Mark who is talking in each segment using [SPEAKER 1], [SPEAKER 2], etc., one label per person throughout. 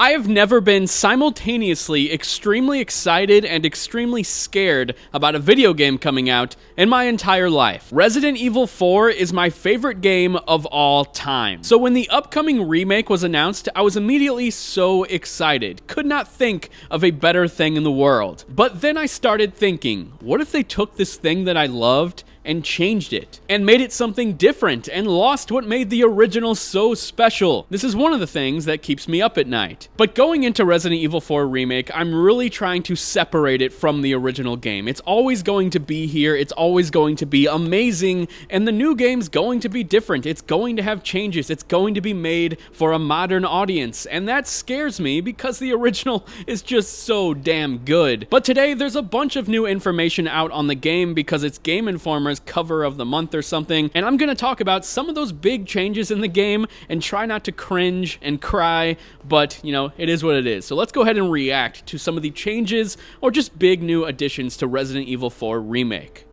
[SPEAKER 1] I have never been simultaneously extremely excited and extremely scared about a video game coming out in my entire life. Resident Evil 4 is my favorite game of all time. So when the upcoming remake was announced, I was immediately so excited. Could not think of a better thing in the world. But then I started thinking, what if they took this thing that I loved and changed it, and made it something different, and lost what made the original so special? This is one of the things that keeps me up at night. But going into Resident Evil 4 Remake, I'm really trying to separate it from the original game. It's always going to be here, it's always going to be amazing, and the new game's going to be different. It's going to have changes, it's going to be made for a modern audience, and that scares me because the original is just so damn good. But today, there's a bunch of new information out on the game because it's Game Informer's cover of the month or something, and I'm gonna talk about some of those big changes in the game and try not to cringe and cry, but you know, it is what it is. So let's go ahead and react to some of the changes or just big new additions to Resident Evil 4 Remake.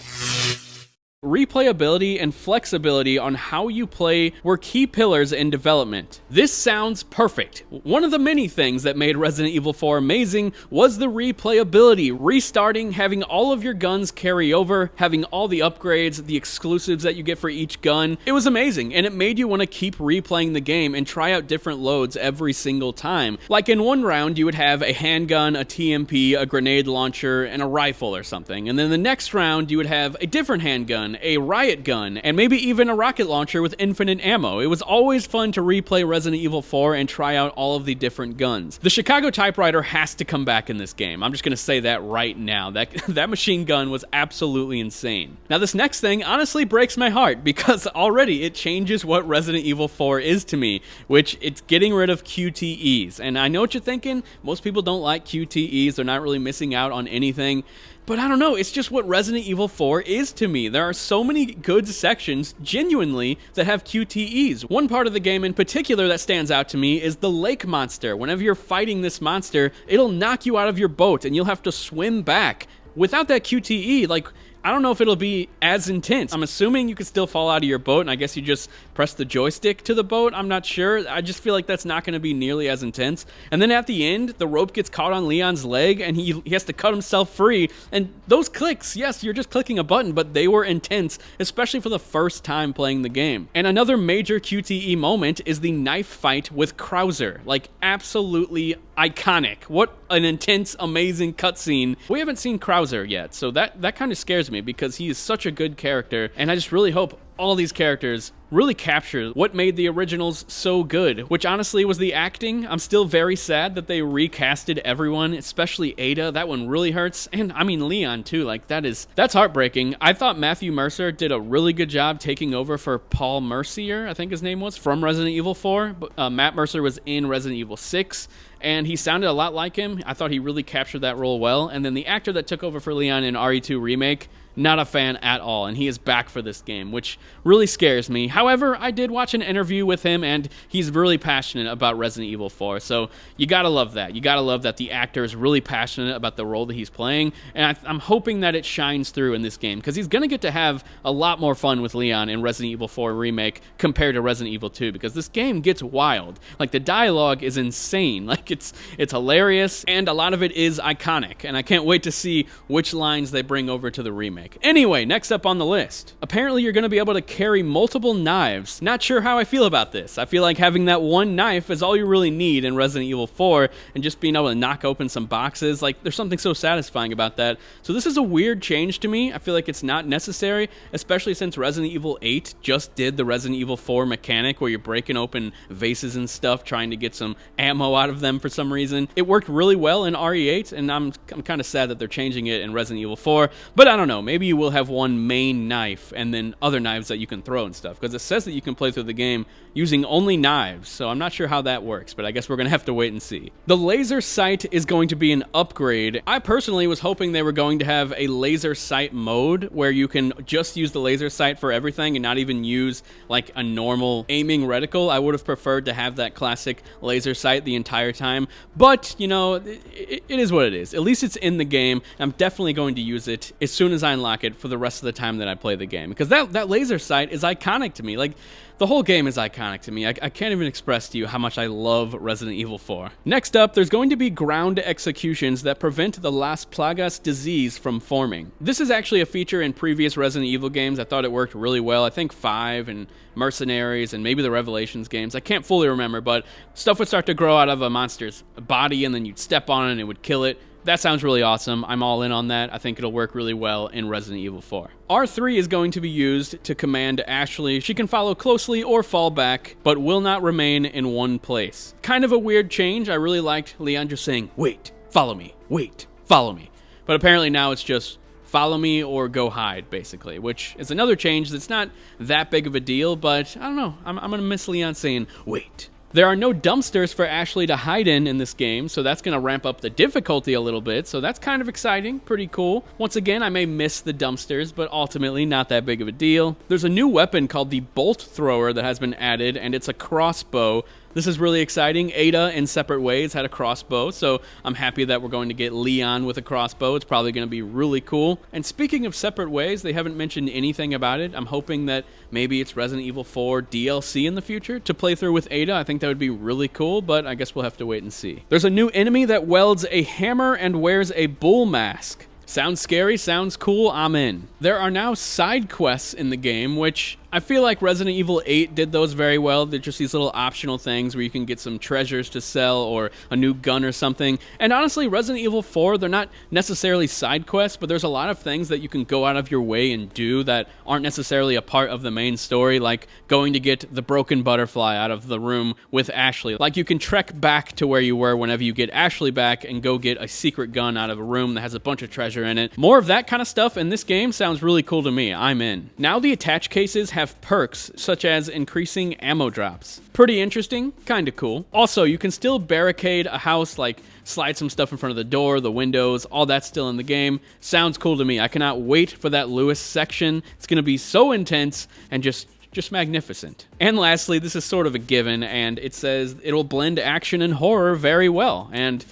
[SPEAKER 1] Replayability and flexibility on how you play were key pillars in development. This sounds perfect. One of the many things that made Resident Evil 4 amazing was the replayability. Restarting, having all of your guns carry over, having all the upgrades, the exclusives that you get for each gun. It was amazing, and it made you want to keep replaying the game and try out different loads every single time. Like in one round, you would have a handgun, a TMP, a grenade launcher, and a rifle or something. And then the next round, you would have a different handgun, a riot gun, and maybe even a rocket launcher with infinite ammo. It was always fun to replay Resident Evil 4 and try out all of the different guns. The Chicago typewriter has to come back in this game. I'm just gonna say that right now. That machine gun was absolutely insane. Now this next thing honestly breaks my heart because already it changes what Resident Evil 4 is to me, which it's getting rid of QTEs. And I know what you're thinking, most people don't like QTEs, they're not really missing out on anything. But I don't know, it's just what Resident Evil 4 is to me. There are so many good sections, genuinely, that have QTEs. One part of the game in particular that stands out to me is the lake monster. Whenever you're fighting this monster, it'll knock you out of your boat and you'll have to swim back. Without that QTE, like, I don't know if it'll be as intense. I'm assuming you could still fall out of your boat, and I guess you just press the joystick to the boat. I'm not sure. I just feel like that's not going to be nearly as intense. And then at the end, the rope gets caught on Leon's leg, and he has to cut himself free. And those clicks, yes, you're just clicking a button, but they were intense, especially for the first time playing the game. And another major QTE moment is the knife fight with Krauser. Like, absolutely iconic. What an intense, amazing cutscene. We haven't seen Krauser yet, so that kind of scares me because he is such a good character, and I just really hope all these characters really capture what made the originals so good, which honestly was the acting. I'm still very sad that they recasted everyone, especially Ada. That one really hurts. And I mean Leon too, like that's heartbreaking. I thought Matthew Mercer did a really good job taking over for Paul Mercier, I think his name was, from Resident Evil 4. Matt Mercer was in Resident Evil 6, and he sounded a lot like him. I thought he really captured that role well. And then the actor that took over for Leon in RE2 Remake, not a fan at all, and he is back for this game, which really scares me. However, I did watch an interview with him, and he's really passionate about Resident Evil 4, so you gotta love that. You gotta love that the actor is really passionate about the role that he's playing, and I'm hoping that it shines through in this game, because he's gonna get to have a lot more fun with Leon in Resident Evil 4 Remake compared to Resident Evil 2, because this game gets wild. Like, the dialogue is insane. Like, it's hilarious, and a lot of it is iconic, and I can't wait to see which lines they bring over to the remake. Anyway, next up on the list. Apparently you're going to be able to carry multiple knives. Not sure how I feel about this. I feel like having that one knife is all you really need in Resident Evil 4, and just being able to knock open some boxes, like, there's something so satisfying about that. So this is a weird change to me. I feel like it's not necessary, especially since Resident Evil 8 just did the Resident Evil 4 mechanic where you're breaking open vases and stuff, trying to get some ammo out of them for some reason. It worked really well in RE8, and I'm kind of sad that they're changing it in Resident Evil 4, but I don't know. Maybe you will have one main knife and then other knives that you can throw and stuff, because it says that you can play through the game using only knives, so I'm not sure how that works, but I guess we're gonna have to wait and see. The laser sight is going to be an upgrade. I personally was hoping they were going to have a laser sight mode where you can just use the laser sight for everything and not even use like a normal aiming reticle. I would have preferred to have that classic laser sight the entire time, but you know, it is what it is. At least it's in the game. I'm definitely going to use it as soon as I unlock it for the rest of the time that I play the game, because that laser sight is iconic to to me. Like, the whole game is iconic to me. I can't even express to you how much I love Resident Evil 4. Next up, there's going to be ground executions that prevent the Las Plagas disease from forming. This is actually a feature in previous Resident Evil games. I thought it worked really well. I think 5 and Mercenaries and maybe the Revelations games. I can't fully remember, but stuff would start to grow out of a monster's body and then you'd step on it and it would kill it. That sounds really awesome. I'm all in on that. I think it'll work really well in Resident Evil 4. R3 is going to be used to command Ashley. She can follow closely or fall back, but will not remain in one place. Kind of a weird change. I really liked Leon just saying, wait, follow me, wait, follow me. But apparently now it's just follow me or go hide, basically, which is another change that's not that big of a deal, but I don't know. I'm going to miss Leon saying, wait. There are no dumpsters for Ashley to hide in this game, so that's going to ramp up the difficulty a little bit, so that's kind of exciting, pretty cool. Once again, I may miss the dumpsters, but ultimately not that big of a deal. There's a new weapon called the Bolt Thrower that has been added, and it's a crossbow. This is really exciting. Ada, in separate ways, had a crossbow, so I'm happy that we're going to get Leon with a crossbow. It's probably going to be really cool. And speaking of separate ways, they haven't mentioned anything about it. I'm hoping that maybe it's Resident Evil 4 DLC in the future to play through with Ada. I think that would be really cool, but I guess we'll have to wait and see. There's a new enemy that welds a hammer and wears a bull mask. Sounds scary, sounds cool, I'm in. There are now side quests in the game, which I feel like Resident Evil 8 did those very well. They're just these little optional things where you can get some treasures to sell or a new gun or something. And honestly, Resident Evil 4, they're not necessarily side quests, but there's a lot of things that you can go out of your way and do that aren't necessarily a part of the main story, like going to get the broken butterfly out of the room with Ashley. Like you can trek back to where you were whenever you get Ashley back and go get a secret gun out of a room that has a bunch of treasure in it. More of that kind of stuff in this game sounds really cool to me. I'm in. Now the attach cases have perks such as increasing ammo drops. Pretty interesting, kinda cool. Also, you can still barricade a house, like slide some stuff in front of the door, the windows, all that's still in the game. Sounds cool to me. I cannot wait for that Lewis section. It's gonna be so intense and just magnificent. And lastly, this is sort of a given, and it says it'll blend action and horror very well. And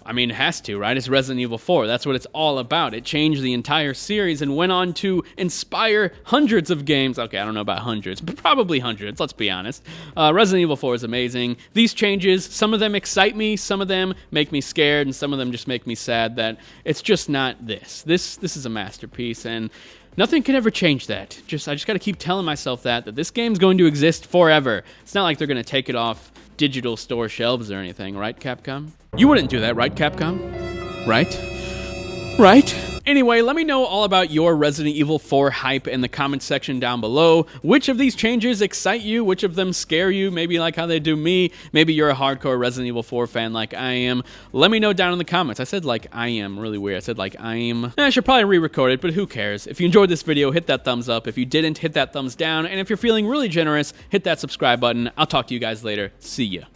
[SPEAKER 1] I mean, it has to, right? It's Resident Evil 4. That's what it's all about. It changed the entire series and went on to inspire hundreds of games. Okay, I don't know about hundreds, but probably hundreds, let's be honest. Resident Evil 4 is amazing. These changes, some of them excite me, some of them make me scared, and some of them just make me sad that it's just not this. This is a masterpiece, and nothing can ever change that. I just got to keep telling myself that this game's going to exist forever. It's not like they're going to take it off digital store shelves or anything, right, Capcom? You wouldn't do that, right, Capcom? Right? Right? Anyway, let me know all about your Resident Evil 4 hype in the comments section down below. Which of these changes excite you? Which of them scare you? Maybe like how they do me. Maybe you're a hardcore Resident Evil 4 fan like I am. Let me know down in the comments. I said like I am, really weird. I said like I am. I should probably re-record it, but who cares? If you enjoyed this video, hit that thumbs up. If you didn't, hit that thumbs down. And if you're feeling really generous, hit that subscribe button. I'll talk to you guys later. See ya.